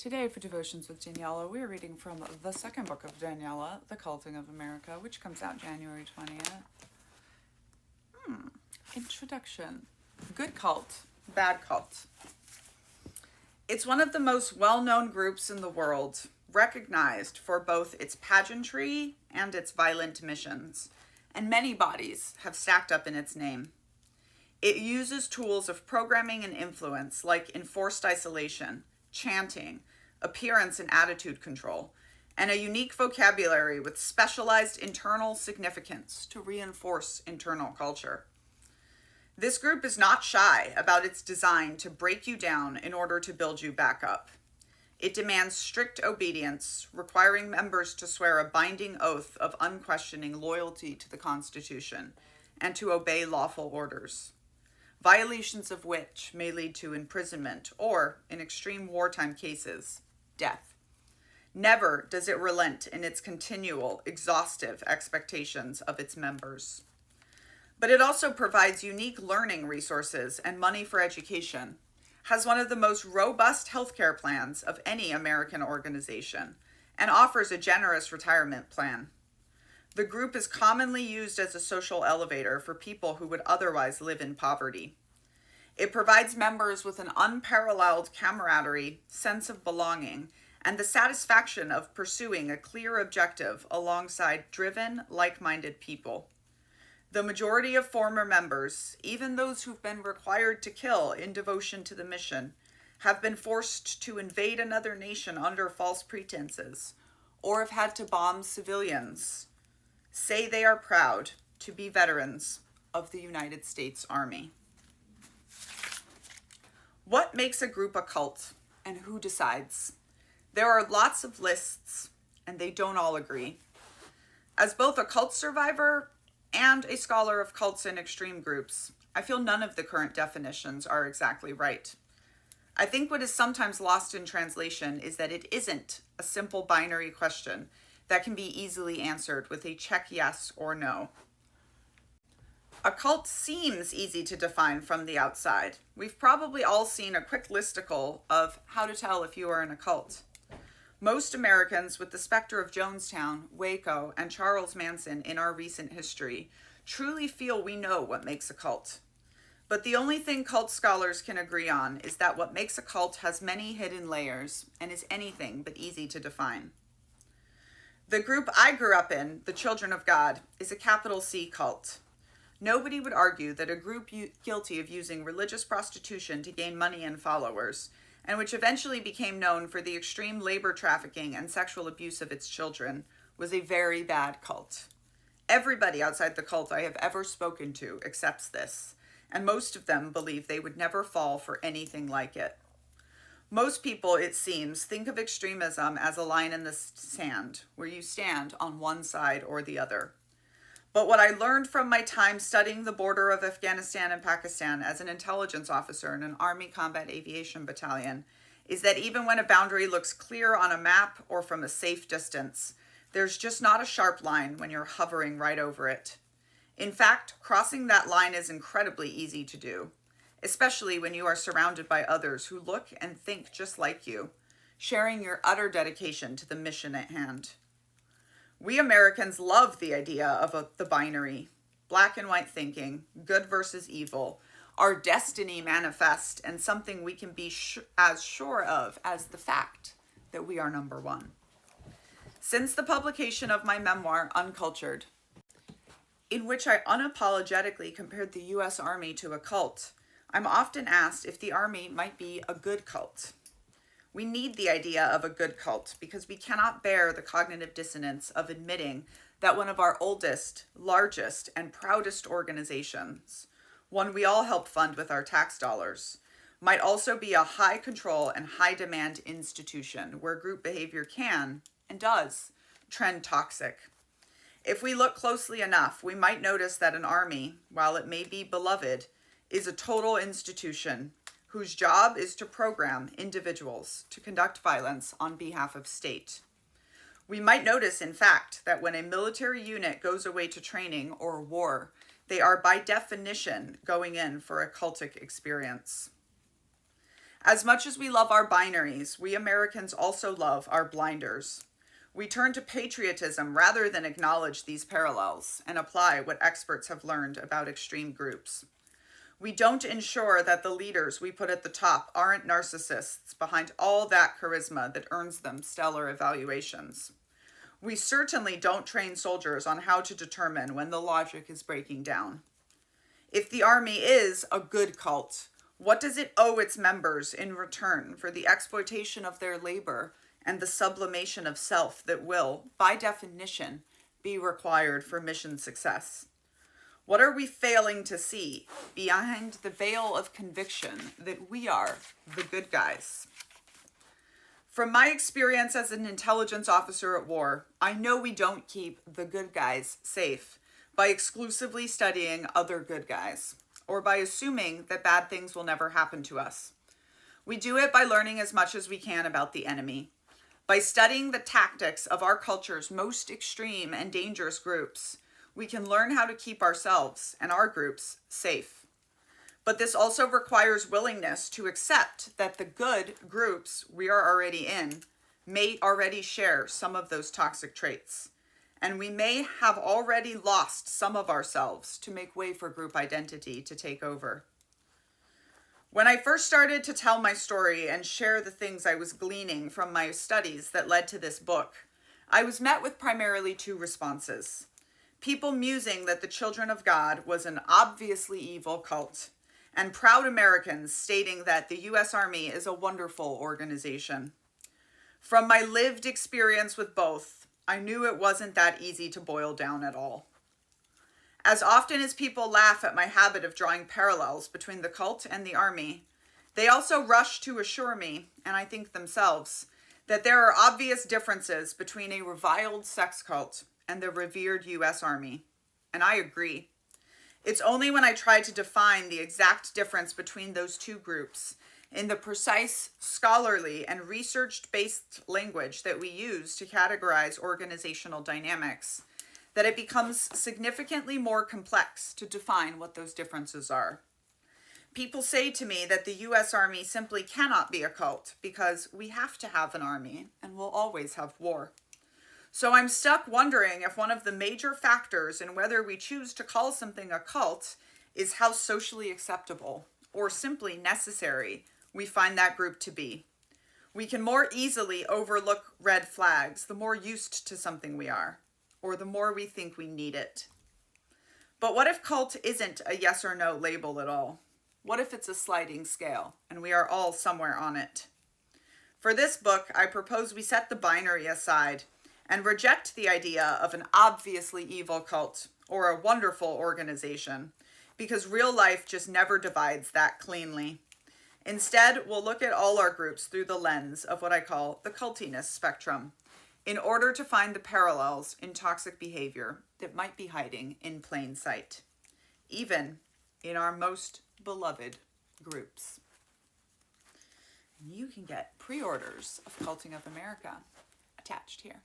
Today for Devotions with Daniella, we are reading from the second book of Daniella, The Culting of America, which comes out January 20th. Introduction. Good cult, bad cult. It's one of the most well-known groups in the world, recognized for both its pageantry and its violent missions, and many bodies have stacked up in its name. It uses tools of programming and influence like enforced isolation, chanting, appearance and attitude control, and a unique vocabulary with specialized internal significance to reinforce internal culture. This group is not shy about its design to break you down in order to build you back up. It demands strict obedience, requiring members to swear a binding oath of unquestioning loyalty to the Constitution and to obey lawful orders, violations of which may lead to imprisonment or, in extreme wartime cases, death. Never does it relent in its continual, exhaustive expectations of its members. But it also provides unique learning resources and money for education, has one of the most robust healthcare plans of any American organization, and offers a generous retirement plan. The group is commonly used as a social elevator for people who would otherwise live in poverty. It provides members with an unparalleled camaraderie, sense of belonging, and the satisfaction of pursuing a clear objective alongside driven, like-minded people. The majority of former members, even those who've been required to kill in devotion to the mission, have been forced to invade another nation under false pretenses, or have had to bomb civilians, say they are proud to be veterans of the United States Army. What makes a group a cult, and who decides? There are lots of lists, and they don't all agree. As both a cult survivor and a scholar of cults and extreme groups, I feel none of the current definitions are exactly right. I think what is sometimes lost in translation is that it isn't a simple binary question that can be easily answered with a check yes or no. A cult seems easy to define from the outside. We've probably all seen a quick listicle of how to tell if you are in a cult. Most Americans, with the specter of Jonestown, Waco, and Charles Manson in our recent history, truly feel we know what makes a cult. But the only thing cult scholars can agree on is that what makes a cult has many hidden layers and is anything but easy to define. The group I grew up in, the Children of God, is a capital C cult. Nobody would argue that a group guilty of using religious prostitution to gain money and followers, and which eventually became known for the extreme labor trafficking and sexual abuse of its children, was a very bad cult. Everybody outside the cult I have ever spoken to accepts this, and most of them believe they would never fall for anything like it. Most people, it seems, think of extremism as a line in the sand, where you stand on one side or the other. But what I learned from my time studying the border of Afghanistan and Pakistan as an intelligence officer in an Army Combat Aviation Battalion is that even when a boundary looks clear on a map or from a safe distance, there's just not a sharp line when you're hovering right over it. In fact, crossing that line is incredibly easy to do, especially when you are surrounded by others who look and think just like you, sharing your utter dedication to the mission at hand. We Americans love the idea of the binary, black and white thinking, good versus evil, our destiny manifest, and something we can be as sure of as the fact that we are number one. Since the publication of my memoir, Uncultured, in which I unapologetically compared the U.S. Army to a cult, I'm often asked if the Army might be a good cult. We need the idea of a good cult because we cannot bear the cognitive dissonance of admitting that one of our oldest, largest, and proudest organizations, one we all help fund with our tax dollars, might also be a high control and high demand institution where group behavior can, and does, trend toxic. If we look closely enough, we might notice that an army, while it may be beloved, is a total institution whose job is to program individuals to conduct violence on behalf of state. We might notice, in fact, that when a military unit goes away to training or war, they are by definition going in for a cultic experience. As much as we love our binaries, we Americans also love our blinders. We turn to patriotism rather than acknowledge these parallels and apply what experts have learned about extreme groups. We don't ensure that the leaders we put at the top aren't narcissists behind all that charisma that earns them stellar evaluations. We certainly don't train soldiers on how to determine when the logic is breaking down. If the Army is a good cult, what does it owe its members in return for the exploitation of their labor and the sublimation of self that will, by definition, be required for mission success? What are we failing to see behind the veil of conviction that we are the good guys? From my experience as an intelligence officer at war, I know we don't keep the good guys safe by exclusively studying other good guys, or by assuming that bad things will never happen to us. We do it by learning as much as we can about the enemy, by studying the tactics of our culture's most extreme and dangerous groups. We can learn how to keep ourselves and our groups safe. But this also requires willingness to accept that the good groups we are already in may already share some of those toxic traits, and we may have already lost some of ourselves to make way for group identity to take over. When I first started to tell my story and share the things I was gleaning from my studies that led to this book, I was met with primarily two responses. People musing that the Children of God was an obviously evil cult, and proud Americans stating that the U.S. Army is a wonderful organization. From my lived experience with both, I knew it wasn't that easy to boil down at all. As often as people laugh at my habit of drawing parallels between the cult and the Army, they also rush to assure me, and I think themselves, that there are obvious differences between a reviled sex cult and the revered U.S. Army. And I agree. It's only when I try to define the exact difference between those two groups in the precise, scholarly, and research-based language that we use to categorize organizational dynamics that it becomes significantly more complex to define what those differences are. People say to me that the U.S. Army simply cannot be a cult because we have to have an army and we'll always have war. So I'm stuck wondering if one of the major factors in whether we choose to call something a cult is how socially acceptable or simply necessary we find that group to be. We can more easily overlook red flags the more used to something we are, or the more we think we need it. But what if cult isn't a yes or no label at all? What if it's a sliding scale and we are all somewhere on it? For this book, I propose we set the binary aside and reject the idea of an obviously evil cult or a wonderful organization, because real life just never divides that cleanly. Instead, we'll look at all our groups through the lens of what I call the cultiness spectrum, in order to find the parallels in toxic behavior that might be hiding in plain sight, even in our most beloved groups. You can get pre-orders of Culting of America attached here.